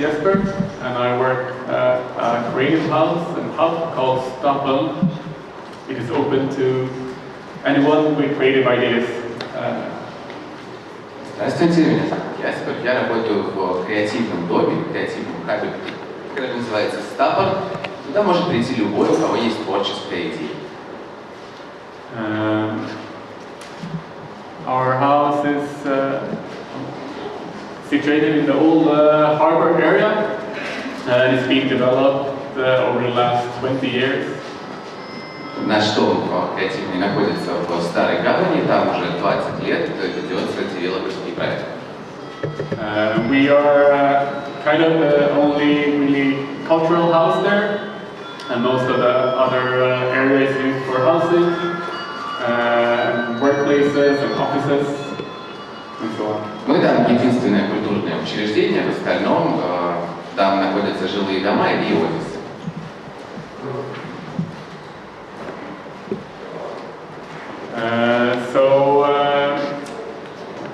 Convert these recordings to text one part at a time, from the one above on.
Jesper, and I work at a creative house and hub called STPLN. It is open to anyone with creative ideas. Здравствуйте, меня зовут Jesper. Я работаю в креативном доме, креативном хабе, который называется STPLN. Туда может прийти любой, у кого есть творческая идея. Our house is situated in the old harbor area, and it's been developed over the last 20 years. Наш дом креативный находится в старой гавани, там уже 20 лет ведется девелоперский проект. We are kind of the only really cultural house there, and most of the other areas used for housing, workplaces and offices, and so on. Мы там единственное культурное учреждение, в остальном там находятся жилые дома и офисы.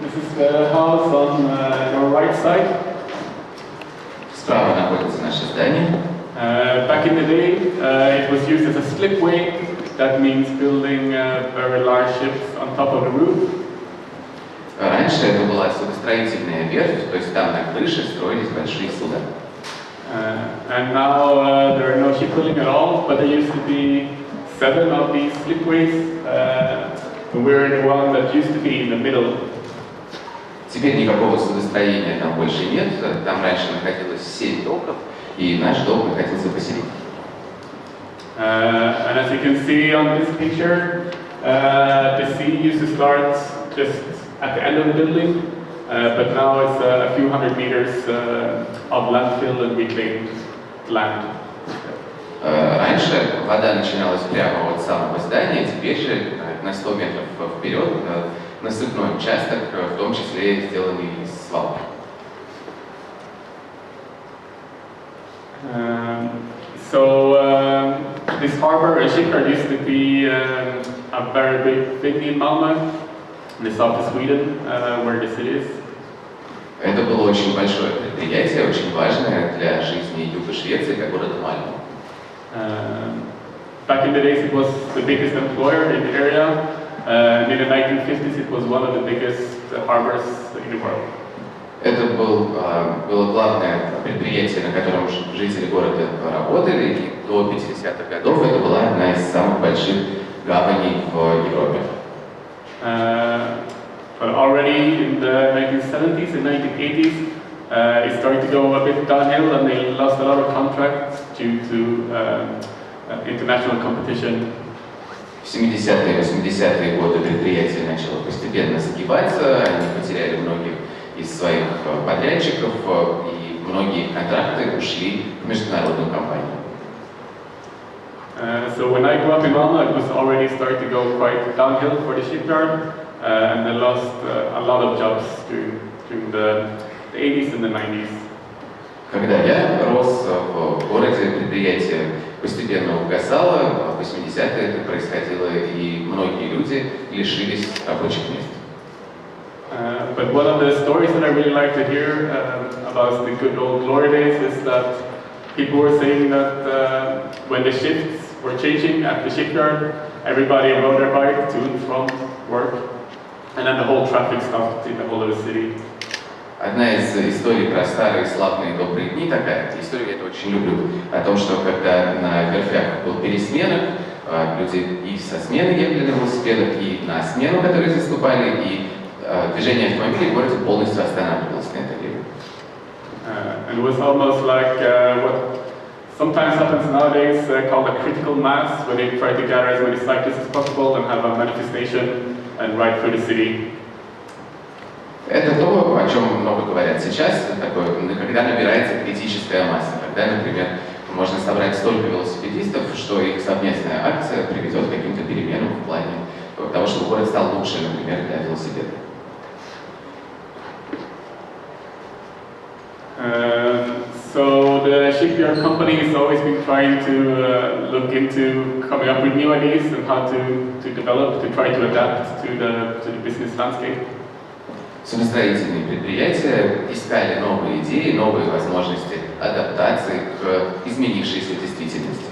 This is the house on your right side. Справа находится наше здание. Back in the day, it was used as a slipway. That means building very large ships on top of the roof. Раньше это была судостроительная верфь, то есть там на крыше строились большие суда. And now there are no shipbuilding at all, but there used to be 7 of these slipways. We're the one that used to be in the middle. Теперь никакого судостроения там больше нет. Там раньше находилось 7 доков, и наш док находился посередине. And as you can see on this picture, the sea used to start just at the end of the building, but now it's a few hundred meters of landfill and reclaimed land. Раньше вода начиналась прямо от самого здания, теперь же на 100 метров вперед насыпной участок, в том числе сделанный из свалки. This harbor and shipyard used to be a very big thing in Malmö, in the south of Sweden, where the city is. Это было очень большое предприятие, очень важное для жизни юга Швеции, как города Мальмö. Back in the days, it was the biggest employer in the area. In the 1950s, it was one of the biggest harbors in the world. Это было главное предприятие, на котором жители города работали, и до 50-х годов это была одна из самых больших гаваней в Европе. But already in the 1970s and 1980s, it started to go a bit downhill, and they lost a lot of contracts due to international competition. В 70-е и 80-е годы предприятие начало постепенно загибаться, они потеряли многих из своих подрядчиков, и многие контракты ушли к международным компаниям. So when I grew up in Malmö, it was already starting to go quite downhill for the shipyard, and they lost a lot of jobs during the 80s and the 90s. Когда я рос в городе, предприятие постепенно угасало, в 80-е это происходило, и многие люди лишились рабочих мест. But one of the stories that I really like to hear about the good old glory days is that people were saying that when the shifts were changing at the shipyard, everybody rode their bike to and from work, and then the whole traffic stopped in the whole of the city. Одна из историй про старые славные добрые дни такая, историю я это очень люблю, о том, что когда на верфях был пересменок, люди и со смены ехали на велосипедах, и на смену, которые заступали, и движение автомобилей в городе полностью останавливалось на это время. And it was almost like what sometimes happens nowadays called a critical mass, where they try to gather as many cyclists as possible and have a manifestation and ride through the city. Это то, о чем много говорят сейчас, такое, когда набирается критическая масса, когда, например, можно собрать столько велосипедистов, что их совместная акция приведет к каким-то переменам в плане того, чтобы город стал лучше, например, для велосипеда. So the shipyard company has always been trying to look into coming up with new ideas and how to develop, to try to adapt to the business landscape. Судостроительные предприятия искали новые идеи, новые возможности адаптации к изменившейся действительности.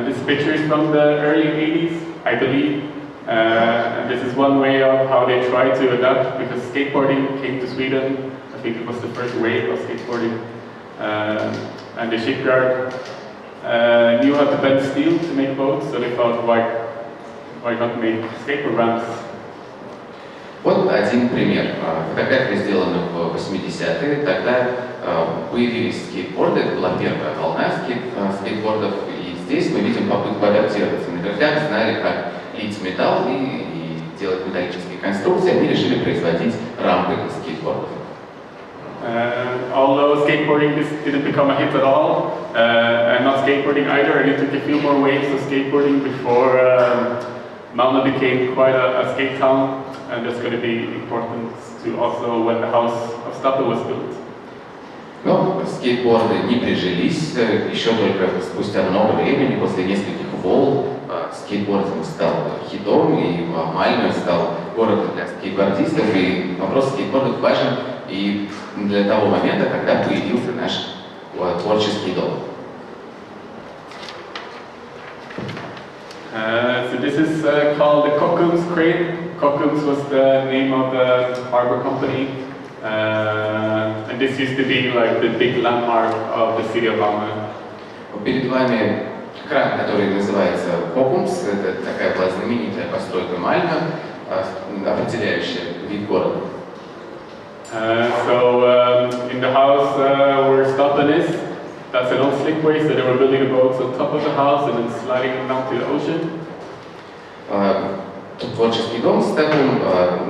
This picture is from the early 80s, I believe. And this is one way of how they tried to adapt, because skateboarding came to Sweden. I think it was the first wave of skateboarding. And the shipyard knew how to bend steel to make boats, so they thought, why not make skateboard ramps? Вот один пример. Фотография сделана в 80-е. Тогда появились скейтборды, это была первая волна скейтбордов. И здесь мы видим попытку адаптироваться. На верфях знали, как лить металл и делать металлические конструкции. Они решили производить рампы для скейтбордов. Although skateboarding didn't become a hit at all, and not skateboarding either, and it took a few more waves of skateboarding before Malmö became quite a skate town, and that's going to be important to also when the house of Stapel was built. Но скейтборды не прижились, еще только спустя много времени, после нескольких волн, скейтбординг стал хитом, и Мальмö стал городом для скейтбордистов, и вопрос скейтбордов важен и для того момента, когда появился наш творческий дом. So this is called the Kockums crane. Kockums was the name of the harbor company, and this used to be like the big landmark of the city of Malmö. Перед вами кран, который называется Kockums. Это такая была знаменитая постройка Мальмö, определяющая вид города. So in the house where Stapel is, that's an old slipway, so they were building the boats on top of the house and then sliding them down to the ocean. Творческий дом Степом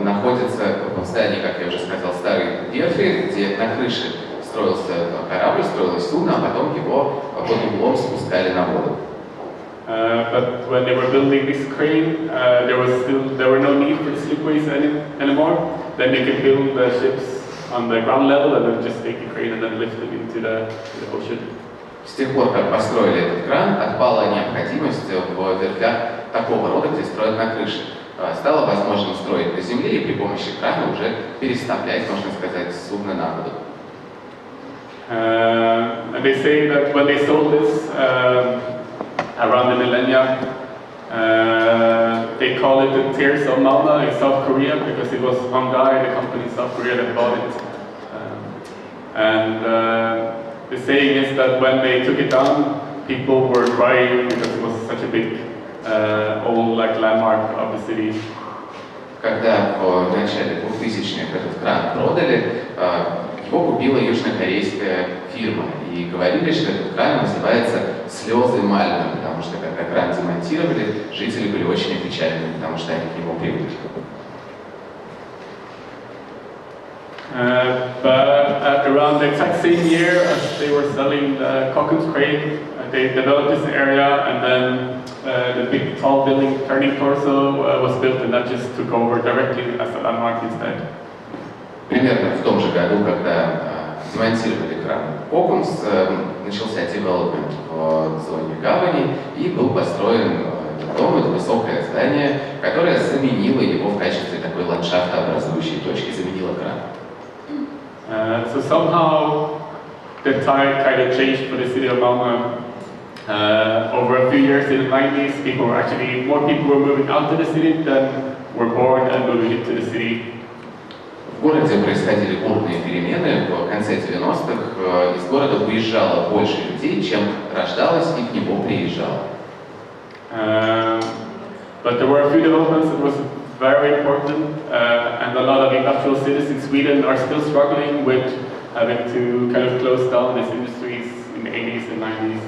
находится в здании, как я уже сказал, старой верфи, где на крыше строился корабль, строилось судно, а потом его под углом спускали на воду. But when they were building this crane, there were no need for the slipways anymore. Then they could build the ships on the ground level and then just take the crane and then lift them into the ocean. С тех пор, как построили этот кран, отпала необходимость в верфях такого рода, где строят на крыше. Стало возможным строить на земле и при помощи крана уже переставлять, можно сказать, судно на воду. And they say that when they sold this around the millennia, they call it the Tears of Malmö in South Korea because it was one guy, the company in South Korea, that bought it. The saying is that when they took it down, people were crying because it was such a big old landmark of the city. Когда в начале 2000-х этот кран продали, его купила южнокорейская фирма. И говорили, что этот кран называется «Слезы Мальмö», потому что когда кран демонтировали, жители были очень опечалены, потому что они к нему привыкли. But around the exact same year as they were selling the Kockums crane, they developed this area, and then the big tall building Turning Torso was built, and that just took over directly as a landmark instead. Примерно в том же году, когда демонтировали кран Kockums, начался девелопмент в зоне гавани, и был построен этот дом, это высокое здание, которое заменило его в качестве такой ландшафтообразующей точки, заменило кран. So somehow the tide kind of changed for the city of Malmö. Over a few years in the 90s, more people were moving out to the city than were born and moving into the city. В городе происходили бурные перемены. В конце 90-х из города уезжало больше людей, чем рождалось и к нему приезжало. But there were a few developments that was very important, and a lot of industrial cities in Sweden are still struggling with having to kind of close down these industries in the 80s and 90s.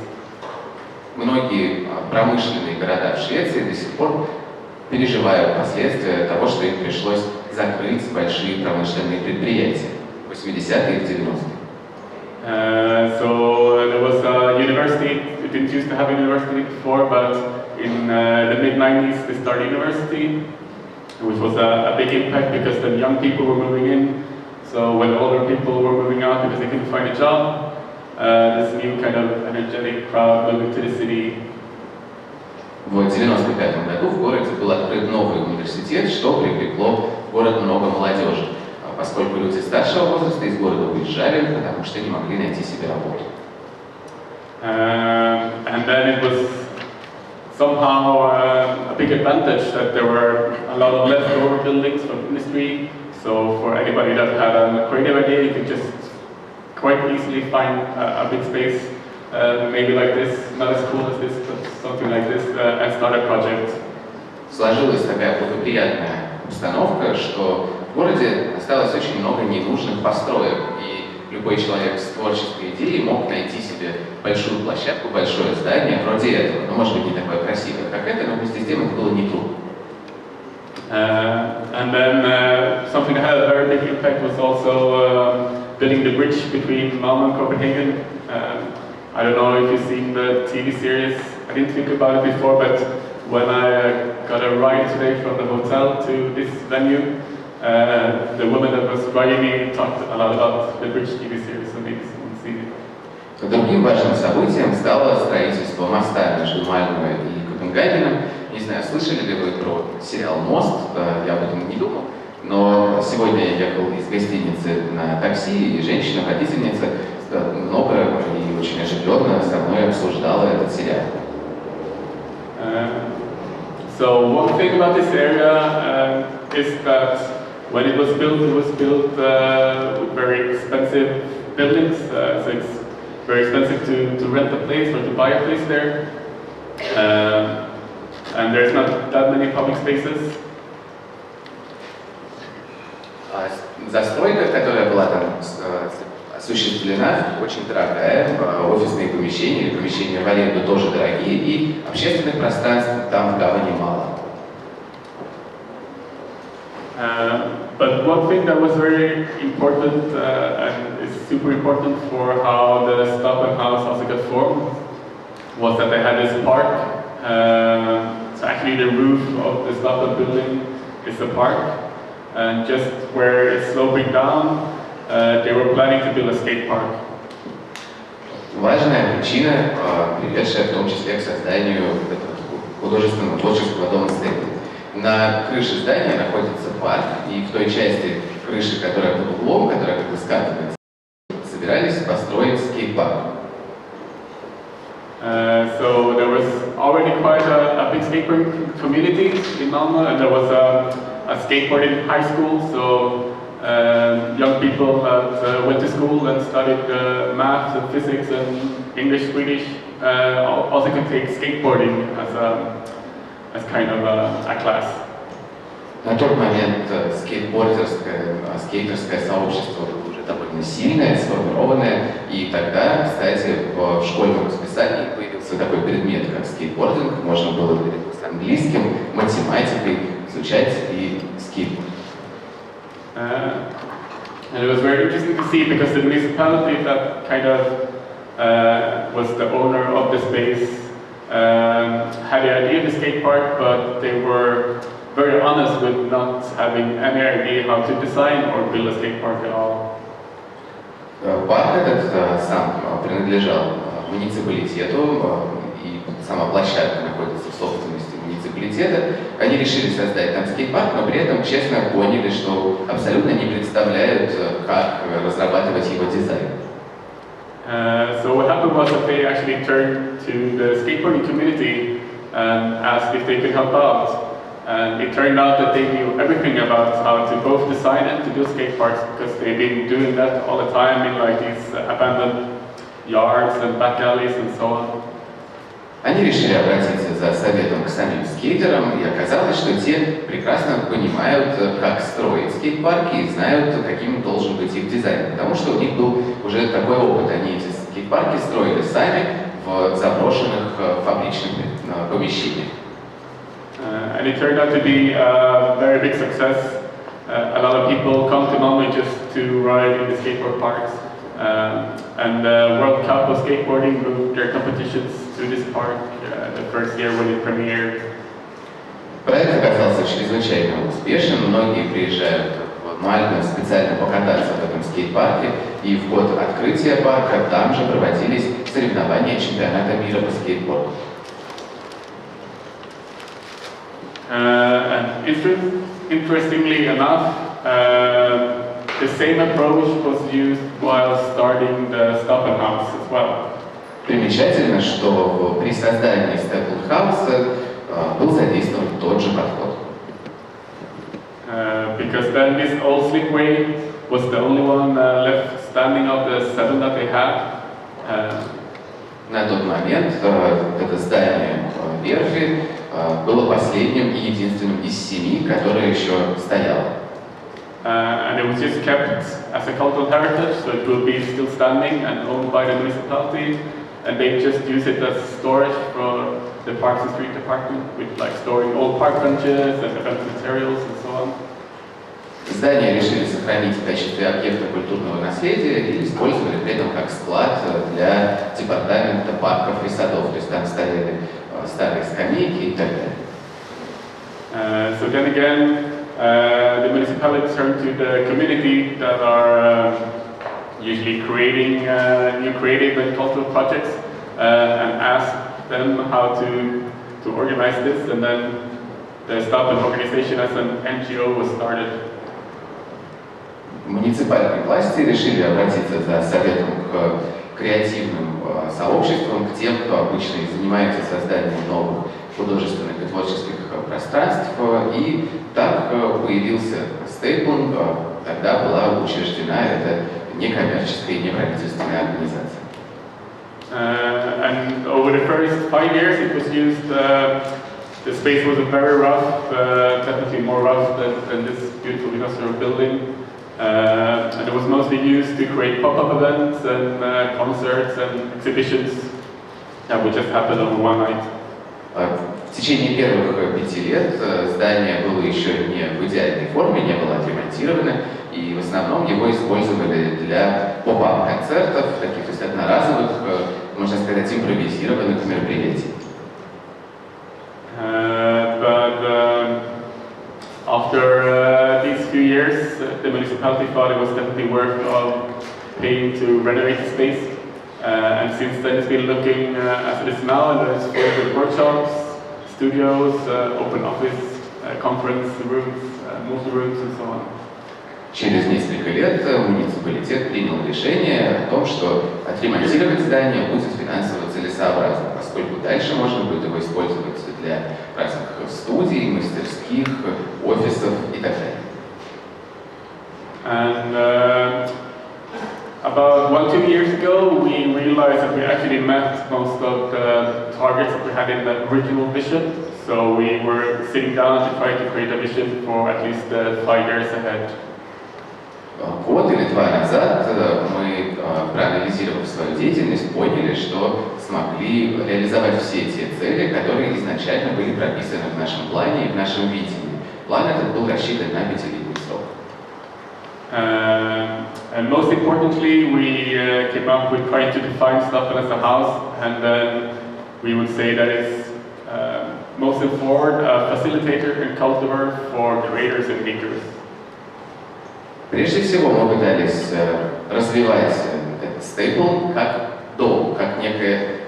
Многие промышленные города в Швеции до сих пор переживают последствия того, что им пришлось закрыть большие промышленные предприятия в 80-е и в 90-е. So there was a university. It didn't used to have a university before, but in the mid-90s they started university, which was a big impact because then young people were moving in. So when older people were moving out because they couldn't find a job, this new kind of energetic crowd moving to the city. В 1995 году в городе был открыт новый университет, что привлекло город много молодежи, поскольку люди старшего возраста из города уезжали, потому что не могли найти себе работу. And then it was somehow a big advantage that there were a lot of leftover buildings from industry. So for anybody that had a creative idea, you could just quite easily find a big space, maybe like this, not as cool as this, but something like this, and start a project. Сложилась такая благоприятная обстановка, что в городе осталось очень много ненужных построек, и любой человек с творческой идеей мог найти себе большую площадку, большое здание вроде этого. Ну, может быть, не такое красивое, как это, но вместе с тем это было не трудно. And then something that had a very big impact was also building the bridge between Malmö and Copenhagen. I don't know if you've seen the TV series. I didn't think about it before, but when I got a ride today from the hotel to this venue, the woman that was riding me talked a lot about the bridge TV series, so maybe someone's seen it. Другим важным событием стало строительство моста между Мальмö и Копенгагеном. Не знаю, слышали ли вы про сериал «Мост», я об этом не думал, но сегодня я ехал из гостиницы на такси, и женщина-водительница много и очень оживленно со мной обсуждала этот сериал. So one thing about this area is that when it was built with very expensive buildings, so it's very expensive to rent a place or to buy a place there. And there's not that many public spaces. Застройка, которая была там осуществлена, очень дорогая. Офисные помещения или помещения в аренду тоже дорогие, и общественных пространств там в гавани мало. But one thing that was very important and is super important for how the STPLN house also got formed was that they had this park. So actually the roof of the STPLN building is a park, and just where it's sloping down, they were planning to build a skate park. Важная причина, приведшая в том числе к созданию художественного творческого дома Степи. На крыше здания находится парк, и в той части крыши, которая под углом, которая как бы скатывается, собирались построить скейт-парк. So there was already quite a big skateboarding community in Malmö, and there was a skateboarding high school, so young people that went to school and studied maths and physics and English, Swedish, also could take skateboarding as kind of a class. На тот момент скейтерское сообщество было уже довольно сильное, сформированное, и тогда, кстати, в школьном расписании появился такой предмет, как скейтбординг. Можно было с английским, математикой изучать и скейтборд. And it was very interesting to see, because the municipality that kind of was the owner of the space had the idea of the skate park, but they were very honest with not having any idea how to design or build a skate park at all. Парк этот сам принадлежал муниципалитету, и сама площадка находится в собственности муниципалитета. Они решили создать там скейт-парк, но при этом честно поняли, что абсолютно не представляют, как разрабатывать его дизайн. So what happened was that they actually turned to the skateboarding community and asked if they could help out. And it turned out that they knew everything about how to both design and to do skate parks, because they've been doing that all the time in like these abandoned yards and back alleys and so on. Они решили обратиться за советом к самим скейтерам, и оказалось, что те прекрасно понимают, как строить скейт-парки, и знают, каким должен быть их дизайн, потому что у них был уже такой опыт. Они эти скейт-парки строили сами в заброшенных фабричных помещениях. And it turned out to be a very big success. A lot of people come to Malmö just to ride in the skateboard parks. And the World Cup of skateboarding moved their competitions to this park the first year when it premiered. Проект оказался чрезвычайно успешен. Многие приезжают в Мальмö специально покататься в этом скейт-парке, и в год открытия парка там же проводились соревнования чемпионата мира по скейтборду. And interestingly enough, the same approach was used while starting the Stapelhaus as well. Примечательно, что при создании STPLN был задействован тот же подход. Because then this old slipway was the only one left standing of the 7 that they had. На тот момент это здание верфи было последним и единственным из 7, которое еще стояло. And it was just kept as a cultural heritage, so it will be still standing and owned by the municipality, and they just use it as storage for the Parks and Street Department, with like storing old park benches and event materials and so on. Здание решили сохранить в качестве объекта культурного наследия и использовали при этом как склад для департамента парков и садов, то есть там стояли старые скамейки и так далее. So then again, the municipality turned to the community that are usually creating new creative and cultural projects and asked them how to organize this, and then the Stapelhaus organization as an NGO was started. Муниципальные власти решили обратиться за советом к креативным сообществам, к тем, кто обычно и занимается созданием новых художественных и творческих пространств, и так появился STPLN, тогда была учреждена эта некоммерческая и неправительственная организация. And over the first 5 years it was used, the space was very rough, definitely more rough than this beautiful industrial building. And it was mostly used to create pop-up events and concerts and exhibitions that would just happen over one night. В течение первых 5 лет здание было еще не в идеальной форме, не было отремонтировано, и в основном его использовали для поп-ап концертов, таких, то есть одноразовых, можно сказать, импровизированных мероприятий. After these few years, the municipality thought it was definitely worth paying to renovate the space. And since then it's been looking as it is now, and there's further workshops, studios, open office, conference rooms, multi-rooms and so on. Через несколько лет муниципалитет принял решение о том, что отремонтировать здание будет финансово целесообразно, поскольку дальше можно будет его использовать для разных студий, мастерских, офисов и так далее. And about 1-2 years ago, we realized that we actually met most of the targets that we had in the original vision. So we were sitting down to try to create a vision for at least 5 years ahead. Год или 2 назад мы, проанализировав свою деятельность, поняли, что смогли реализовать все те цели, которые изначально были прописаны в нашем плане и в нашем видении. План этот был рассчитан на 5-летний срок. And most importantly, we came up with trying to define Stapelhaus as a house, and then we would say that it's mostly forward, a facilitator and cultivator for creators and makers. Прежде всего, мы пытались развивать этот STPLN как дом, как некое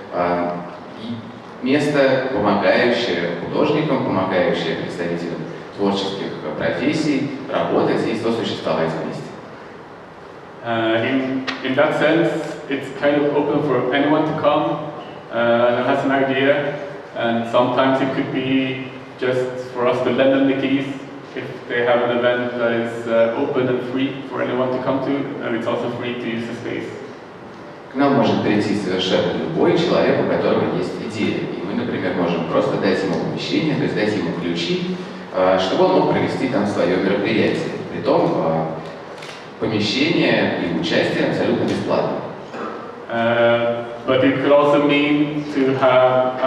место, помогающее художникам, помогающее представителям творческих профессий работать и сосуществовать вместе. In that sense, it's kind of open for anyone to come who has an idea, and sometimes it could be just for us to lend them the keys if they have an event that is open and free for anyone to come to, and it's also free to use the space. К нам может прийти совершенно любой человек, у которого есть идея, и мы, например, можем просто дать ему помещение, то есть дать ему ключи, чтобы он мог провести там свое мероприятие. Притом помещение и участие абсолютно бесплатно. But it could also mean to have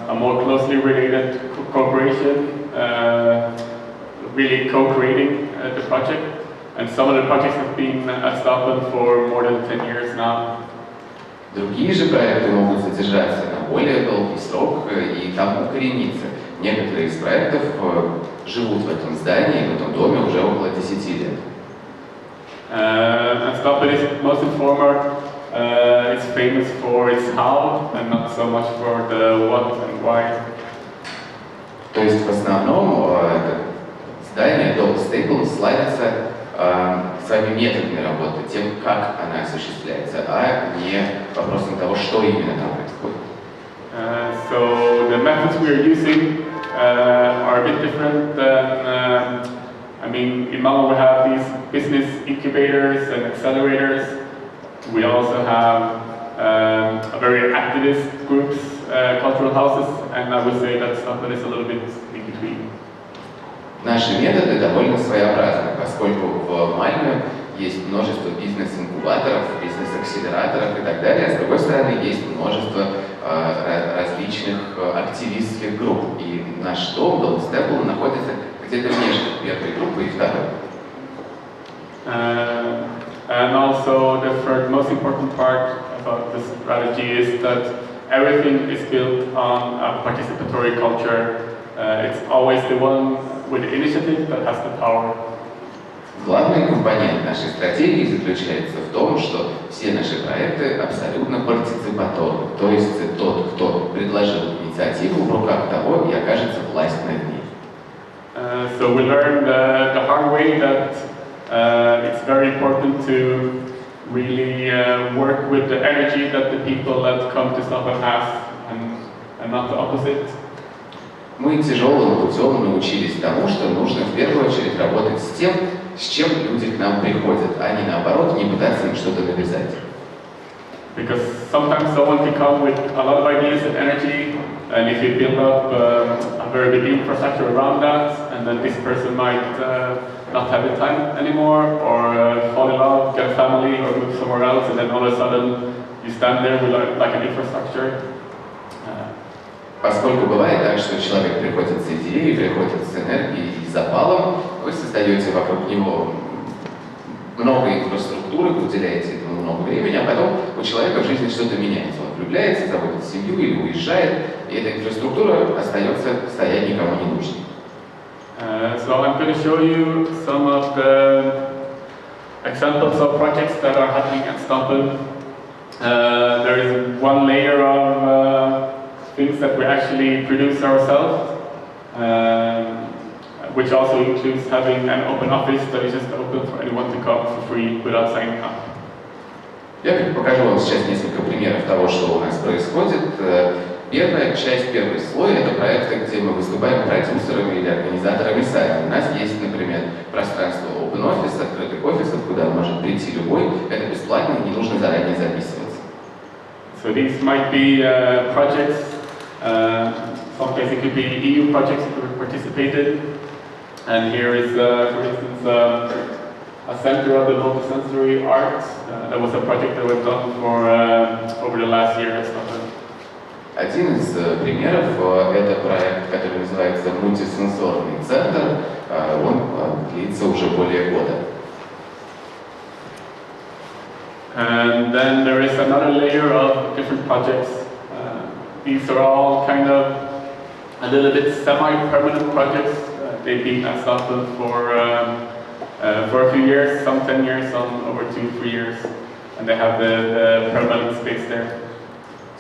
a more closely related cooperation, really co-creating the project. And some of the projects have been at Stapelhaus for more than 10 years now. Другие же проекты могут задержаться на более долгий срок и там укорениться. Некоторые из проектов живут в этом здании, в этом доме уже около 10 лет. And Stapelhaus is most informal. It's famous for its how and not so much for the what and why. То есть в основном Здание дома STPLN славится своими методами работы, тем, как она осуществляется, а не вопросом того, что именно там происходит. So the methods we are using are a bit different than, I mean, in Malmö we have these business incubators and accelerators. We also have a very activist groups, cultural houses, and I would say that Stockholm is a little bit in between. Наши методы довольно своеобразны, поскольку в Мальме есть множество бизнес-инкубаторов, бизнес-акселераторов и так далее, а с другой стороны есть множество различных активистских групп. И наш дом STPLN, находится где-то между первой группой и второй. And also the third most important part about this strategy is that everything is built on a participatory culture. It's always the one with the initiative that has the power. Главный компонент нашей стратегии заключается в том, что все наши проекты абсолютно партиципаторны, то есть тот, кто предложил инициативу, в руках того и окажется власть над ней. So we learned the hard way that it's very important to really work with the energy that the people that come to Stockholm have and not the opposite. Мы тяжелым путем научились тому, что нужно в первую очередь работать с тем, с чем люди к нам приходят, а не наоборот, не пытаться им что-то навязать. Because sometimes someone can come with a lot of ideas and energy, and if you build up a very big infrastructure around that, and then this person might not have the time anymore, or fall in love, get a family, or move somewhere else, and then all of a sudden you stand there with like an infrastructure. Поскольку бывает так, что человек приходит с идеей, приходит с энергией и запалом, вы создаете вокруг него много инфраструктуры, уделяете этому много времени, а потом у человека в жизни что-то меняется. Он влюбляется, заводит семью или уезжает, и эта инфраструктура остается стоять никому не нужной. So I'm going to show you some of the examples of projects that are happening at Stockholm. There is one layer of things that we actually produce ourselves, which also includes having an open office that is just open for anyone to come for free without signing up. Я покажу вам сейчас несколько примеров того, что у нас происходит. Первая часть, первый слой – это проекты, где мы выступаем продюсерами или организаторами сами. У нас есть, например, пространство Open Office, открытых офисов, куда может прийти любой. Это бесплатно, не нужно заранее записываться. So these might be projects. Sometimes it could be EU projects that we participated. And here is, for instance, a center of the multisensory arts. That was a project that was done for over the last year at Stockholm. Один из примеров – это проект, который называется «Мультисенсорный центр». Он длится уже более года. And then there is another layer of different projects. These are all kind of a little bit semi-permanent projects. They've been at Stockholm for a few years, some 10 years, some over 2-3 years, and they have the permanent space there.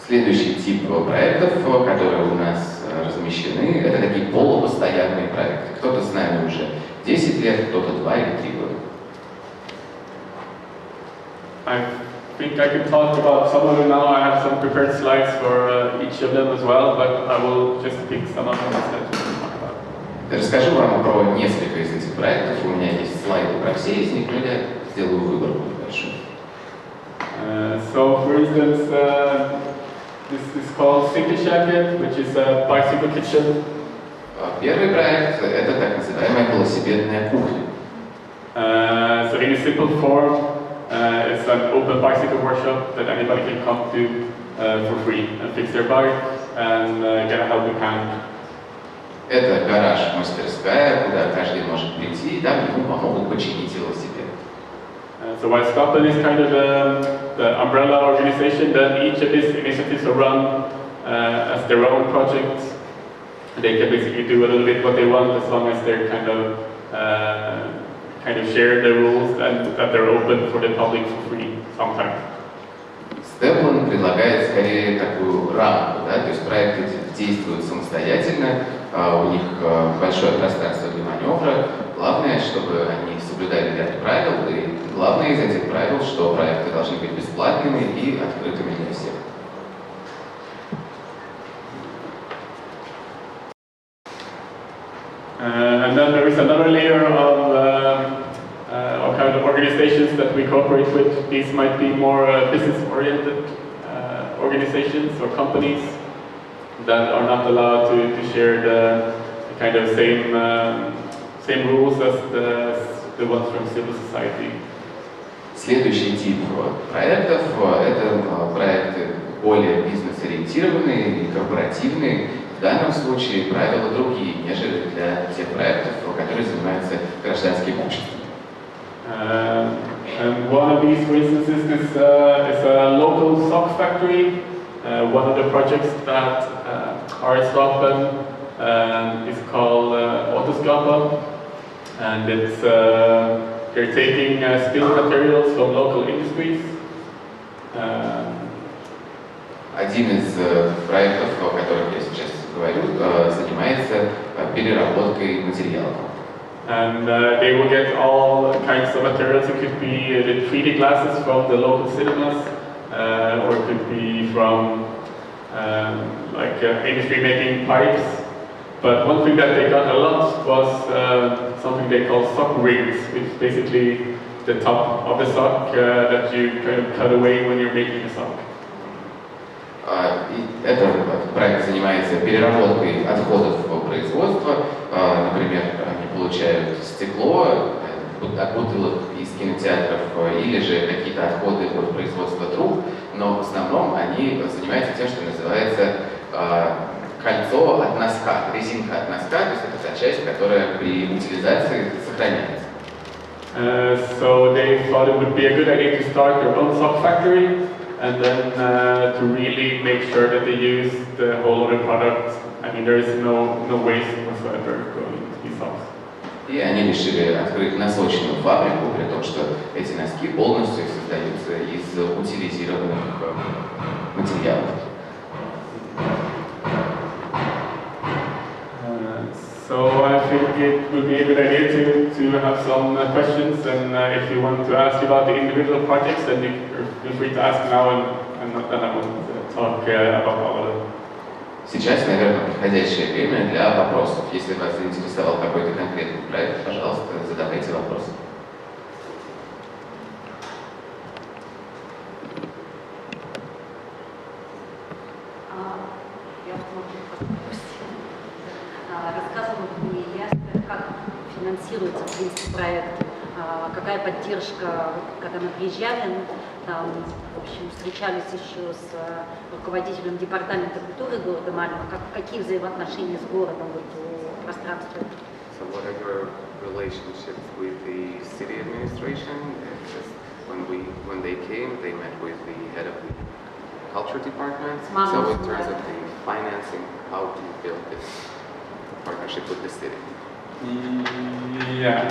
Следующий тип проектов, которые у нас размещены, это такие полупостоянные проекты. Кто-то с нами уже 10 лет, кто-то 2 или 3 года. I think I can talk about some of them now. I have some prepared slides for each of them as well, but I will just pick some of them instead to talk about. Расскажу вам про несколько из этих проектов. У меня есть слайды про все из них, но я сделаю выборку небольшую. So, for instance, this is called City Shacket, which is a bicycle kitchen. Первый проект – это так называемая велосипедная кухня. So, in a simple form, it's an open bicycle workshop that anybody can come to for free and fix their bike and get a helping hand. Это гараж-мастерская, куда каждый может прийти, и там ему помогут починить велосипед. So while Stockholm is kind of the umbrella organization, then each of these initiatives are run as their own projects. They can basically do a little bit what they want as long as they're kind of share the rules and that they're open for the public for free sometimes. STPLN предлагает скорее такую некую рамку, да, то есть проекты действуют самостоятельно, у них большое пространство для маневра. Главное, чтобы они соблюдали ряд правил, и главное из этих правил, что проекты должны быть бесплатными и открытыми для всех. And then there is another layer of kind of organizations that we cooperate with. These might be more business-oriented organizations or companies that are not allowed to share the kind of same rules as the ones from civil society. Следующий тип проектов – это проекты более бизнес-ориентированные и корпоративные. В данном случае правила другие, нежели для тех проектов, которые занимаются гражданским обществом. And one of these, for instance, is a local sock factory. One of the projects that are in Stockholm is called Autoskapa, and it's they're taking skilled materials from local industries. Один из проектов, о которых я сейчас говорю, занимается переработкой материалов. And they will get all kinds of materials. It could be the 3D glasses from the local cinemas, or it could be from industry making pipes. But one thing that they got a lot was something they call sock rings, which is basically the top of the sock that you kind of cut away when you're making a sock. Этот проект занимается переработкой отходов производства. Например, они получают стекло от бутылок из кинотеатров или же какие-то отходы от производства труб, но в основном они занимаются тем, что называется кольцо от носка, резинка от носка, то есть это та часть, которая при утилизации сохраняется. So they thought it would be a good idea to start their own sock factory, and then to really make sure that they use the whole of the product. I mean, there is no waste whatsoever going into these socks. И они решили открыть носочную фабрику, при том, что эти носки полностью создаются из утилизированных материалов. So I think it would be a good idea to have some questions, and if you want to ask about the individual projects, then feel free to ask now, and then I will talk about all of them. Сейчас, наверное, подходящее время для вопросов. Если вас заинтересовал какой-то конкретный проект, пожалуйста, задавайте вопросы. Рассказывал мне Jesper, как финансируется, в принципе, проект, какая поддержка, когда мы приезжали, там, в общем, встречались еще с руководителем департамента культуры города Мальмö, какие взаимоотношения с городом в пространстве? So what are your relationships with the city administration? Just when they came, they met with the head of the culture department. So in terms of the financing, how do you build this partnership with the city? Yeah,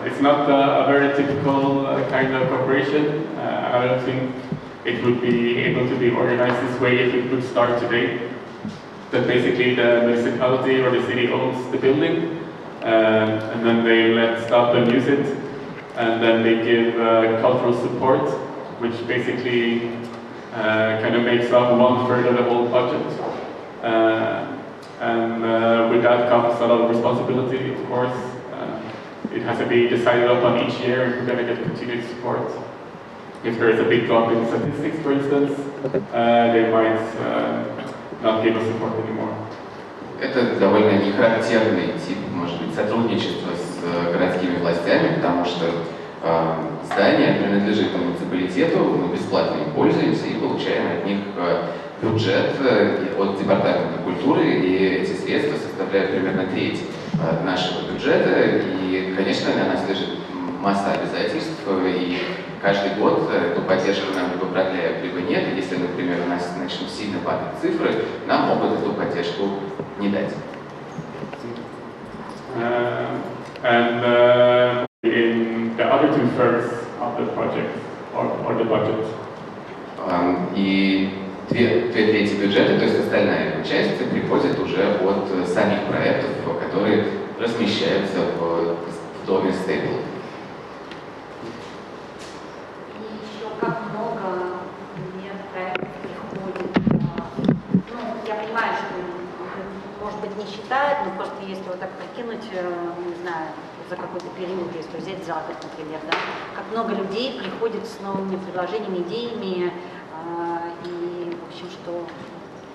it's not a very typical kind of cooperation. I don't think it would be able to be organized this way if it would start today. That basically the municipality or the city owns the building, and then they let STPLN use it, and then they give cultural support, which basically kind of makes up 1/3 of the whole budget. With that comes a lot of responsibility, of course. It has to be decided upon each year if we're going to get continued support. If there is a big drop in statistics, for instance, they might not give us support anymore. Это довольно нехарактерный тип, может быть, сотрудничества с городскими властями, потому что здание принадлежит муниципалитету, мы бесплатно им пользуемся и получаем от них бюджет от департамента культуры, и эти средства составляют примерно треть нашего бюджета, и, конечно, на нас лежит масса обязательств, и каждый год эту поддержку нам либо продляют, либо нет, и если, например, у нас начнут сильно падать цифры, нам могут эту поддержку не дать. In the other 2/3 of the project or the budget, И две трети бюджета, то есть остальная его часть, приходит уже от самих проектов, которые размещаются в доме STPLN. Как много, например, проектов приходит, я понимаю, что, может быть, не считают, но просто если вот так прикинуть, не знаю, за какой-то период, если взять за год, например, да, как много людей приходит с новыми предложениями, идеями, и, в общем, что,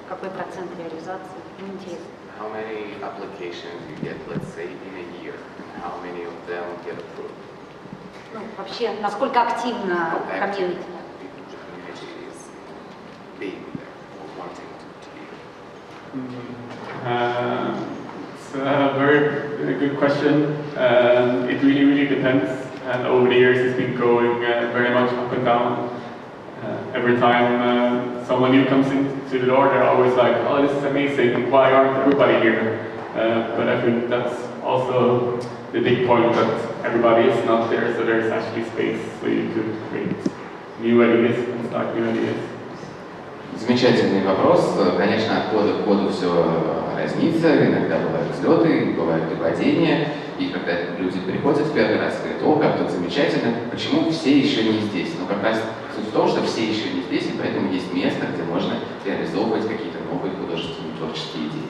какой процент реализации, интересно. How many applications you get, let's say, in a year, and how many of them get approved? Вообще, насколько активно комьюнити? It's a very good question. It really depends. And over the years, it's been going very much up and down. Every time someone new comes into the door, they're always like, "Oh, this is amazing! Why aren't everybody here?" But I think that's also the big point, that everybody is not there, so there's actually space so you could create new ideas and start new ideas. Замечательный вопрос. Конечно, от года к году все разнится. Иногда бывают взлеты, бывают и падения. И когда люди приходят в первый раз, говорят: "О, как тут замечательно, почему все еще не здесь?" Но как раз суть в том, что все еще не здесь, и поэтому есть место, где можно реализовывать какие-то новые художественные творческие идеи.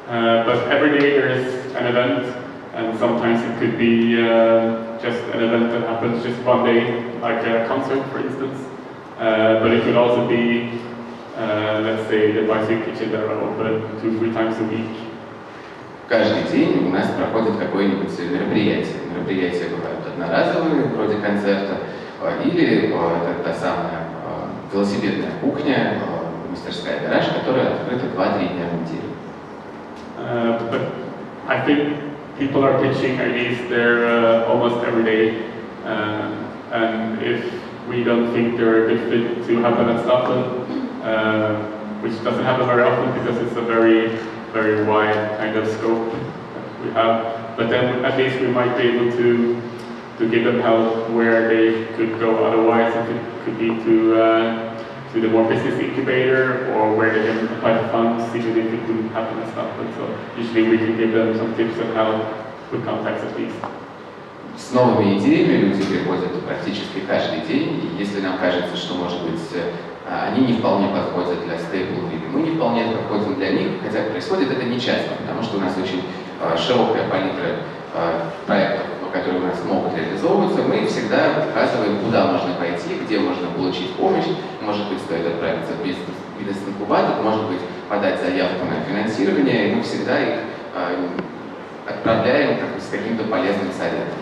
But every day there is an event, and sometimes it could be just an event that happens just one day, like a concert, for instance. But it could also be, let's say, the bicycle kitchen that are open 2-3 times a week. Каждый день у нас проходит какое-нибудь мероприятие. Мероприятия бывают одноразовые, вроде концерта, или та самая велосипедная кухня, мастерская гараж, которая открыта 2-3 дня в неделю. But I think people are pitching ideas there almost every day, and if we don't think they're a good fit to happen at STPLN, which doesn't happen very often because it's a very wide kind of scope that we have. But then at least we might be able to give them help where they could go otherwise. It could be to the more business incubator, or where they can apply for funds, even if it wouldn't happen at STPLN. So usually we can give them some tips on how to contacts at least. С новыми идеями люди приходят практически каждый день, и если нам кажется, что, может быть, они не вполне подходят для STPLN, или мы не вполне подходим для них, хотя происходит это нечасто, потому что у нас очень широкая палитра проектов, которые у нас могут реализовываться, мы всегда указываем, куда можно пойти, где можно получить помощь. Может быть, стоит отправиться в бизнес-инкубатор, может быть, подать заявку на финансирование, и мы всегда их отправляем с каким-то полезным советом.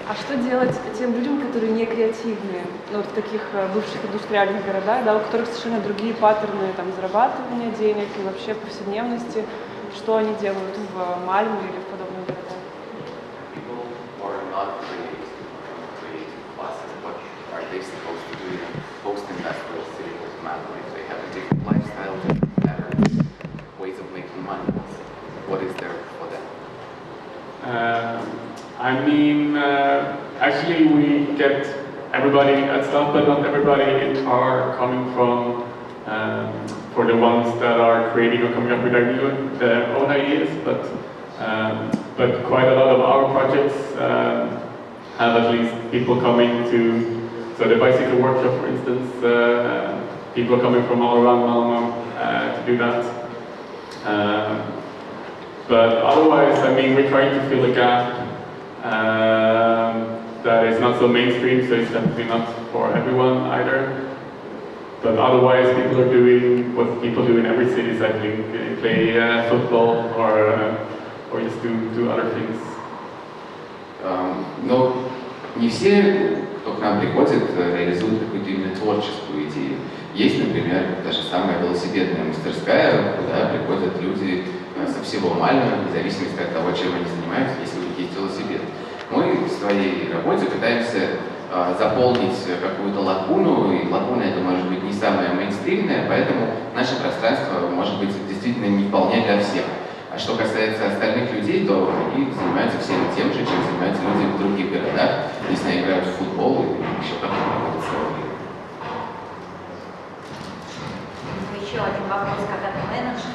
А что делать тем людям, которые не креативные, вот в таких бывших индустриальных городах, да, у которых совершенно другие паттерны там, зарабатывания денег и вообще повседневности, что они делают в Мальме или в подобных городах? I mean, actually we get everybody at STPLN, not everybody are coming from, for the ones that are creating or coming up with their own ideas, but quite a lot of our projects have at least people coming to, so the bicycle workshop, for instance, people coming from all around Malmö to do that. But otherwise, I mean, we're trying to fill a gap that is not so mainstream, so it's definitely not for everyone either. But otherwise, people are doing what people do in every city, I think. They play football or just do other things. Но не все, кто к нам приходит, реализуют какую-то именно творческую идею. Есть, например, та же самая велосипедная мастерская, куда приходят люди со всего Мальмö, вне зависимости от того, чем они занимаются, если у них есть велосипед. Мы в своей работе пытаемся заполнить какую-то лакуну, и лакуна это может быть не самая мейнстримная, поэтому наше пространство может быть действительно не вполне для всех. что касается остальных людей, то они занимаются всем тем же, чем занимаются люди в других городах, если они играют в футбол или еще как-то. Еще один вопрос, когда ты менеджер.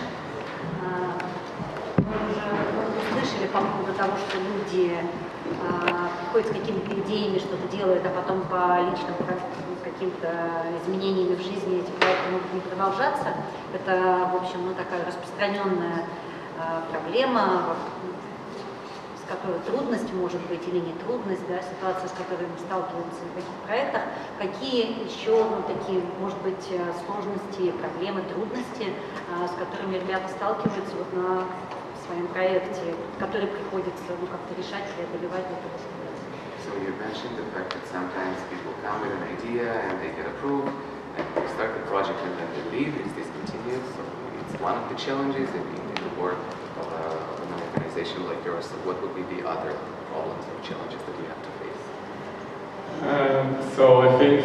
Мы уже услышали по поводу того, что люди приходят с какими-то идеями, что-то делают, а потом по личным каким-то изменениями в жизни эти проекты могут не продолжаться. Это, в общем, такая распространенная проблема, с которой трудность может быть или не трудность, да, ситуация, с которой мы сталкиваемся в таких проектах. Какие еще такие, может быть, сложности, проблемы, трудности, с которыми ребята сталкиваются вот на своем проекте, которые приходится как-то решать, преодолевать для того, чтобы... So you mentioned the fact that sometimes people come with an idea and they get approved and they start the project and then they leave. It's discontinued. So it's one of the challenges in the work of an organization like yours. So what would be the other problems or challenges that you have to face? So I think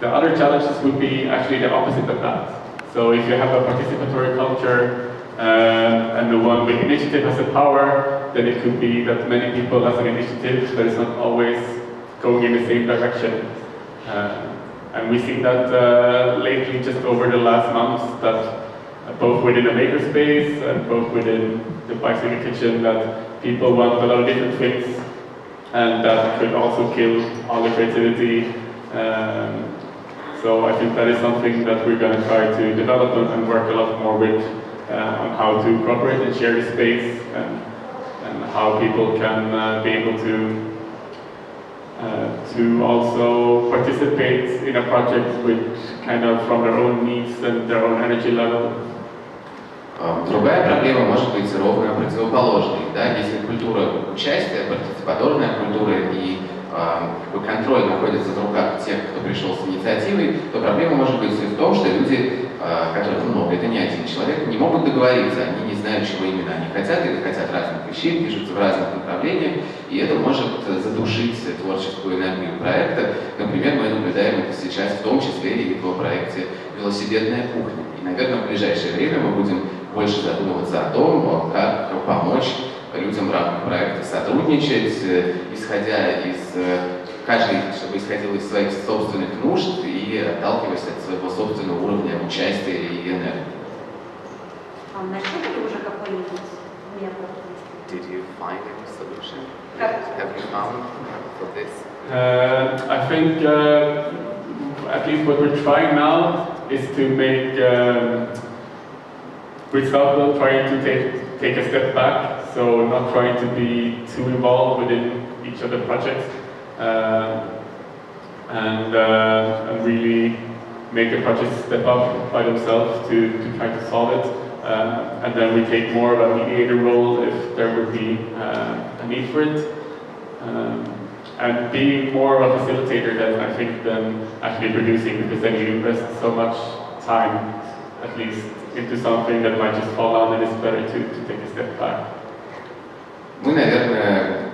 the other challenges would be actually the opposite of that. So if you have a participatory culture and the one with initiative has the power, then it could be that many people has an initiative that is not always going in the same direction. And we see that lately, just over the last months, that both within the makerspace and both within the bicycle kitchen, that people want a lot of different things, and that could also kill all the creativity. So I think that is something that we're going to try to develop and work a lot more with, on how to cooperate and share the space, and how people can be able to also participate in a project with kind of from their own needs and their own energy level. Другая проблема может быть ровно противоположной. Да? Если культура участия, партиципаторная культура и контроль находится в руках тех, кто пришел с инициативой, то проблема может быть в том, что люди, которых много, это не один человек, не могут договориться, они не знают, чего именно они хотят, или хотят разных вещей, движутся в разных направлениях, и это может задушить творческую энергию проекта. Например, мы наблюдаем это сейчас в том числе и в проекте «Велосипедная кухня». И, наверное, в ближайшее время мы будем больше задумываться о том, как помочь людям в рамках проекта сотрудничать, исходя из чтобы исходил из своих собственных нужд и отталкиваясь от своего собственного уровня участия и энергии. А нашли уже какой-нибудь метод? Did you find any solution? Have you found for this? I think at least what we're trying now is to make we're trying to take a step back, so not trying to be too involved within each of the projects, and really make the projects step up by themselves to try to solve it, and then we take more of a mediator role if there would be a need for it, and being more of a facilitator than actually producing, because then you invest so much time, at least, into something that might just fall down, and it's better to take a step back. Мы, наверное,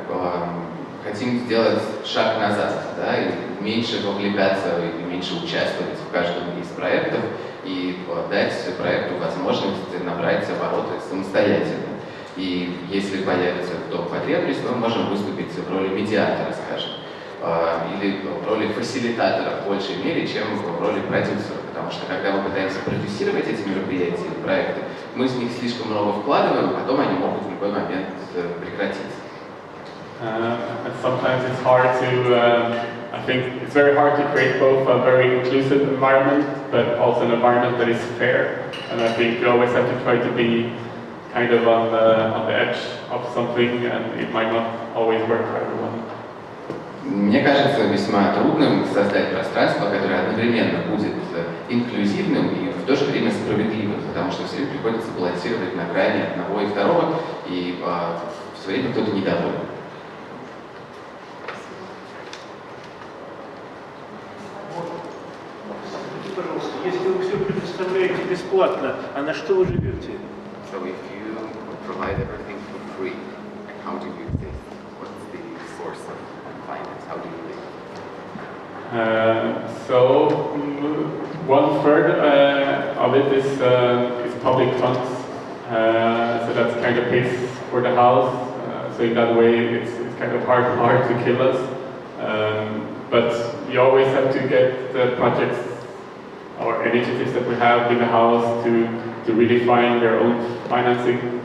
хотим сделать шаг назад, да, и меньше вовлекаться и меньше участвовать в каждом из проектов и дать проекту возможность набрать обороты самостоятельно. И если появится в том потребность, мы можем выступить в роли медиатора, скажем, или в роли фасилитатора в большей мере, чем в роли продюсера. Потому что когда мы пытаемся продюсировать эти мероприятия или проекты, мы в них слишком много вкладываем, а потом они могут в любой момент прекратиться. And sometimes it's hard to, I think it's very hard to create both a very inclusive environment, but also an environment that is fair. And I think you always have to try to be kind of on the edge of something, and it might not always work for everyone. Мне кажется весьма трудным создать пространство, которое одновременно будет инклюзивным и в то же время справедливым, потому что все время приходится балансировать на грани одного и второго, и все время кто-то недоволен. Пожалуйста, если вы все предоставляете бесплатно, а на что вы живете? So if you provide everything for free, how do you think? What's the source of finance? How do you live? So 1/3 of it is public funds, So that's kind of pays for the house. So in that way, it's kind of hard to kill us. But you always have to get the projects or initiatives that we have in the house to really find their own financing.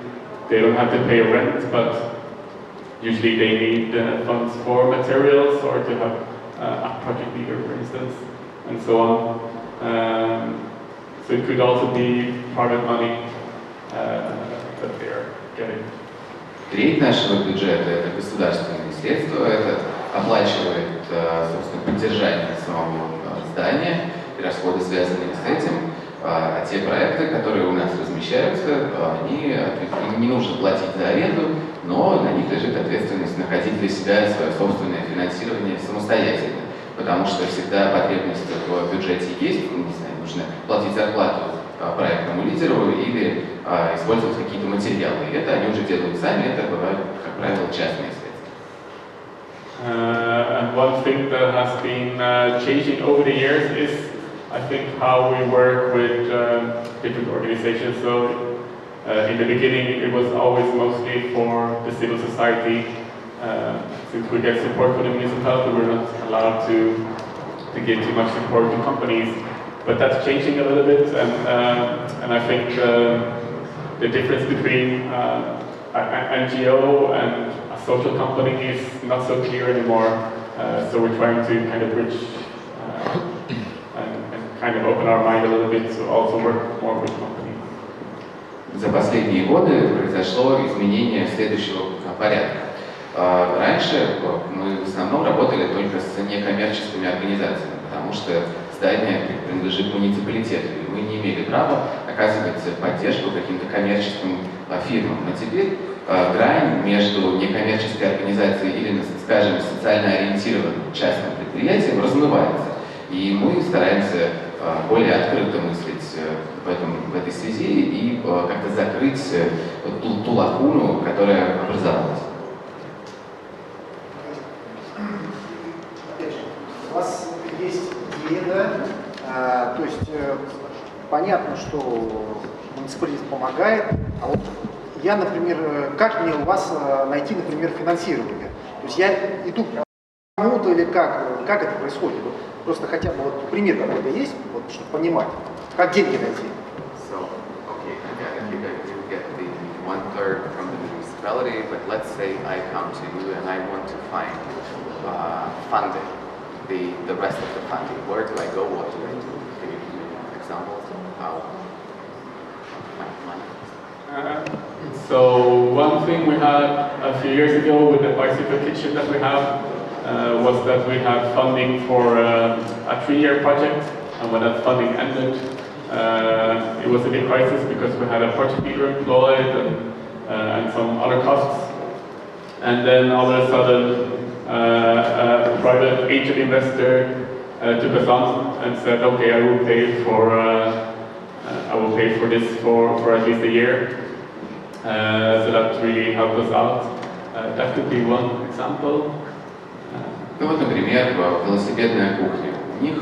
They don't have to pay rent, but usually they need funds for materials or to have a project leader, for instance, and so on. So it could also be private money that they are getting. Треть нашего бюджета – это государственные средства, это оплачивает, собственно, поддержание самого здания и расходы, связанные с этим. А те проекты, которые у нас размещаются, им не нужно платить за аренду, но на них лежит ответственность находить для себя свое собственное финансирование самостоятельно. Потому что всегда потребность в бюджете есть, не знаю, нужно платить зарплату проектному лидеру или использовать какие-то материалы. И это они уже делают сами, это бывают, как правило, частные средства. And one thing that has been changing over the years is, I think, how we work with different organizations. So in the beginning, it was always mostly for the civil society. Since we get support from the municipality, we're not allowed to give too much support to companies. But that's changing a little bit, and I think the difference between an NGO and a social company is not so clear anymore. So we're trying to kind of bridge and kind of open our mind a little bit to also work more with companies. За последние годы произошло изменение следующего порядка. Раньше мы в основном работали только с некоммерческими организациями, потому что здание принадлежит муниципалитету, и мы не имели права оказывать поддержку каким-то коммерческим фирмам. Но теперь грань между некоммерческой организацией или, скажем, социально ориентированным частным предприятием размывается. И мы стараемся более открыто мыслить в этой связи и как-то закрыть ту лакуну, которая образовалась. У вас есть идея, да? То есть понятно, что муниципалитет помогает, а вот я, например, как мне у вас найти, например, финансирование? То есть я иду к кому-то или как это происходит? Вот просто хотя бы вот пример какой-то есть, вот, чтобы понимать, как деньги найти? So, okay, if you get the 1/3 from the municipality, but let's say I come to you and I want to find funding. The rest of the funding. Where do I go? What do I do? Can you give me examples of how to find money? So one thing we had a few years ago with the bicycle kitchen that we have was that we had funding for a 3-year project, and when that funding ended, it was a big crisis because we had a project leader employed and some other costs, and then all of a sudden a private angel investor took us on and said, "Okay, I will pay for this for at least a year." So that really helped us out. That could be one example. Ну вот, например, велосипедная кухня. У них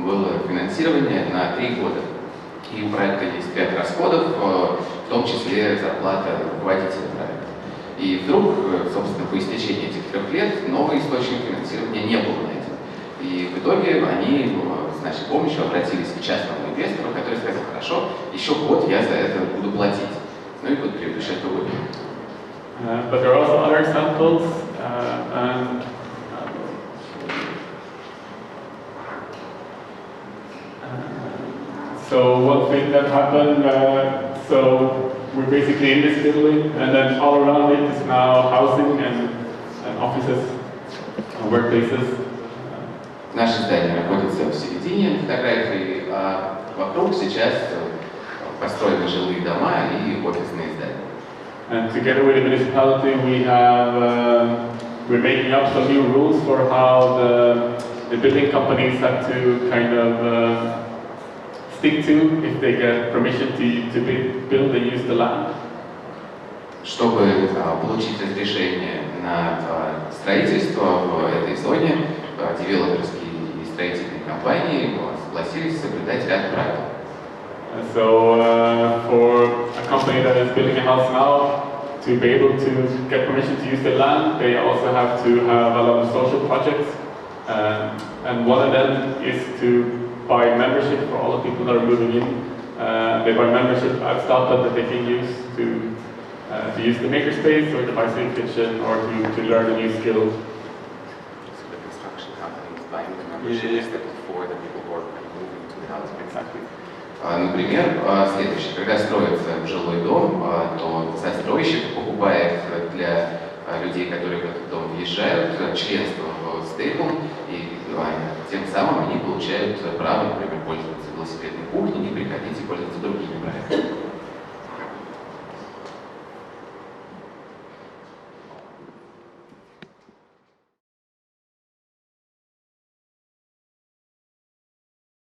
было финансирование на 3 года. И у проекта есть ряд расходов, в том числе зарплата руководителя проекта. И вдруг, собственно, по истечении этих 3 лет новый источник финансирования не был найден. И в итоге они с нашей помощью обратились к частному инвестору, который сказал: "Хорошо, еще год я за это буду платить". Ну и вот предыдущий это выпил. But there are also other examples. So one thing that happened, so we're basically in this building, and then all around it is now housing and offices, and workplaces. Наше здание находится в середине фотографии, а вокруг сейчас построены жилые дома и офисные здания. And together with the municipality, we're making up some new rules for how the building companies have to kind of stick to if they get permission to build and use the land. Чтобы получить разрешение на строительство в этой зоне, девелоперские и строительные компании согласились соблюдать ряд правил. For a company that is building a house now, to be able to get permission to use the land, they also have to have a lot of social projects. And one of them is to buy membership for all the people that are moving in. They buy membership at Stapa that they can use to use the makerspace or the bicycle kitchen or to learn a new skill. So the construction company is buying the membership for the people who are moving to the house. Exactly. Например, следующее. Когда строится жилой дом, то застройщик покупает для людей, которые в этот дом въезжают, членство в STPLN, и тем самым они получают право, например, пользоваться велосипедной кухней, не